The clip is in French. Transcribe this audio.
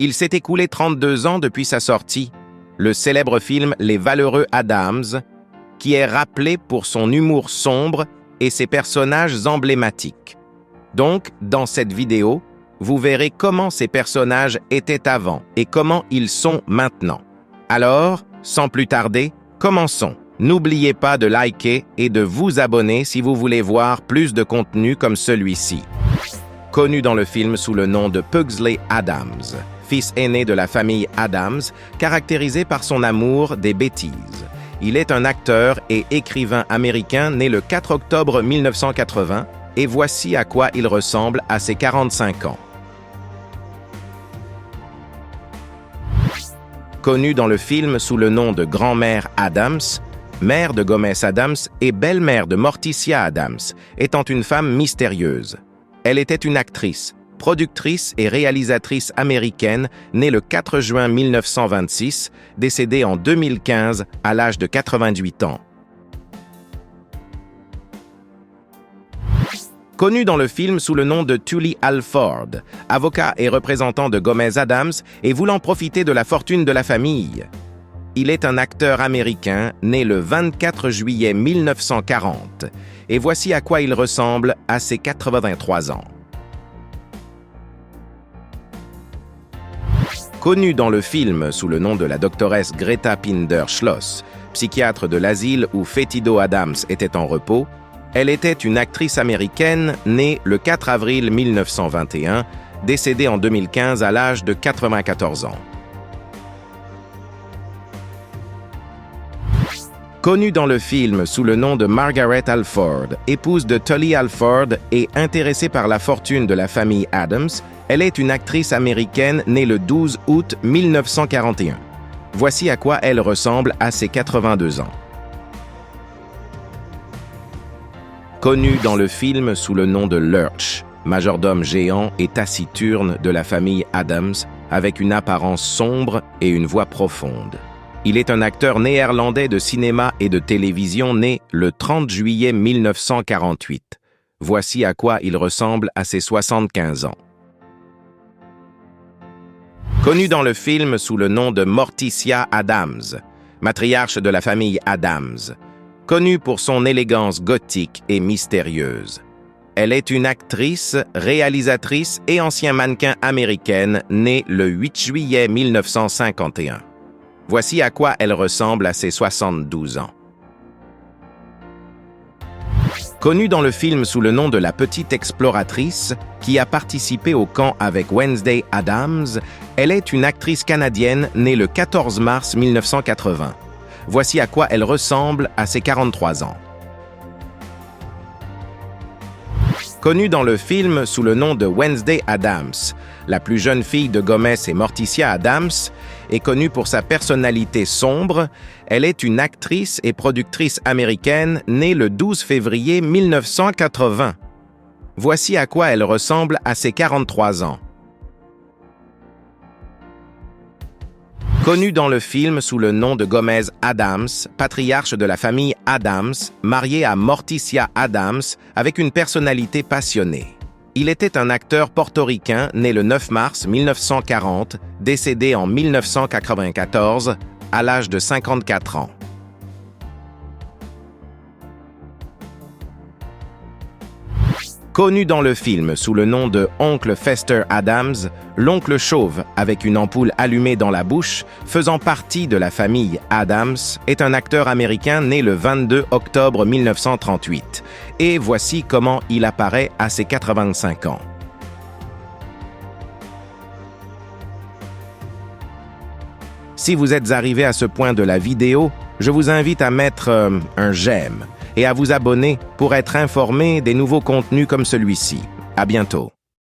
Il s'est écoulé 32 ans depuis sa sortie, le célèbre film Les Valeureux Adams, qui est rappelé pour son humour sombre et ses personnages emblématiques. Donc, dans cette vidéo, vous verrez comment ces personnages étaient avant et comment ils sont maintenant. Alors, sans plus tarder, commençons. N'oubliez pas de liker et de vous abonner si vous voulez voir plus de contenu comme celui-ci. Connu dans le film sous le nom de Pugsley Addams, fils aîné de la famille Addams, caractérisé par son amour des bêtises. Il est un acteur et écrivain américain né le 4 octobre 1980, et voici à quoi il ressemble à ses 45 ans. Connu dans le film sous le nom de Grand-mère Addams, mère de Gomez Addams et belle-mère de Morticia Addams, étant une femme mystérieuse. Elle était une actrice, productrice et réalisatrice américaine née le 4 juin 1926, décédée en 2015 à l'âge de 88 ans. Connu dans le film sous le nom de Tully Alford, avocat et représentant de Gomez Addams et voulant profiter de la fortune de la famille. Il est un acteur américain né le 24 juillet 1940, et voici à quoi il ressemble à ses 83 ans. Connue dans le film sous le nom de la doctoresse Greta Pinder-Schloss, psychiatre de l'asile où Fétido Addams était en repos, elle était une actrice américaine née le 4 avril 1921, décédée en 2015 à l'âge de 94 ans. Connue dans le film sous le nom de Margaret Alford, épouse de Tully Alford et intéressée par la fortune de la famille Addams, elle est une actrice américaine née le 12 août 1941. Voici à quoi elle ressemble à ses 82 ans. Connue dans le film sous le nom de Lurch, majordome géant et taciturne de la famille Addams, avec une apparence sombre et une voix profonde. Il est un acteur néerlandais de cinéma et de télévision né le 30 juillet 1948. Voici à quoi il ressemble à ses 75 ans. Connu dans le film sous le nom de Morticia Addams, matriarche de la famille Addams, connue pour son élégance gothique et mystérieuse. Elle est une actrice, réalisatrice et ancien mannequin américaine née le 8 juillet 1951. Voici à quoi elle ressemble à ses 72 ans. Connue dans le film sous le nom de la petite exploratrice, qui a participé au camp avec Wednesday Addams, elle est une actrice canadienne née le 14 mars 1980. Voici à quoi elle ressemble à ses 43 ans. Connue dans le film sous le nom de Wednesday Addams, la plus jeune fille de Gomez et Morticia Addams, est connue pour sa personnalité sombre. Elle est une actrice et productrice américaine née le 12 février 1980. Voici à quoi elle ressemble à ses 43 ans. Connue dans le film sous le nom de Gomez Addams, patriarche de la famille Addams, mariée à Morticia Addams, avec une personnalité passionnée. Il était un acteur portoricain né le 9 mars 1940, décédé en 1994, à l'âge de 54 ans. Connu dans le film sous le nom de Oncle Fester Addams, l'oncle chauve avec une ampoule allumée dans la bouche, faisant partie de la famille Addams, est un acteur américain né le 22 octobre 1938. Et voici comment il apparaît à ses 85 ans. Si vous êtes arrivé à ce point de la vidéo, je vous invite à mettre un j'aime et à vous abonner pour être informé des nouveaux contenus comme celui-ci. À bientôt.